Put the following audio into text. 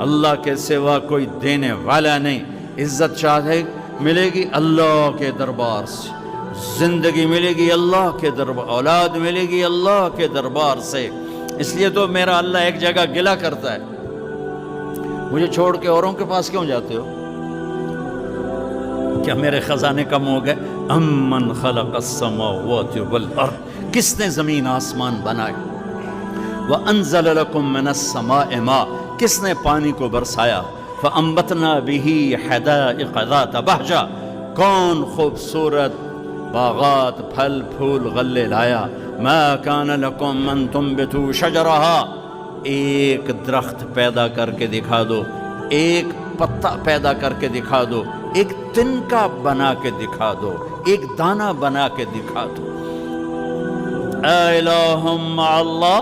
अल्लाह के सिवा कोई देने वाला नहीं। इज्जत चाहे मिलेगी अल्लाह के दरबार से, जिंदगी मिलेगी अल्लाह के दरबार, औलाद मिलेगी अल्लाह के दरबार से। इसलिए तो मेरा अल्लाह एक जगह गिला करता है, मुझे छोड़ के औरों के पास क्यों जाते हो? क्या मेरे खजाने कम हो गए? अम्मन खलक़स समावाति वल अर्द, किसने ज़मीन आसमान बनाए? व अंज़ल लकुम मिनस समाए मा, किसने पानी को बरसाया? फ़अंबतना बिही हदाइक़ ज़ात बहजा, कौन खूबसूरत बागात फल फूल गल्ले लाया? मा कान लकुम अन तुंबितू शजरहा, एक दरख्त पैदा करके दिखा दो, एक पत्ता पैदा करके दिखा दो, एक तिनका बना के दिखा दो, एक दाना बना के दिखा दो। इलाहुम अल्लाह,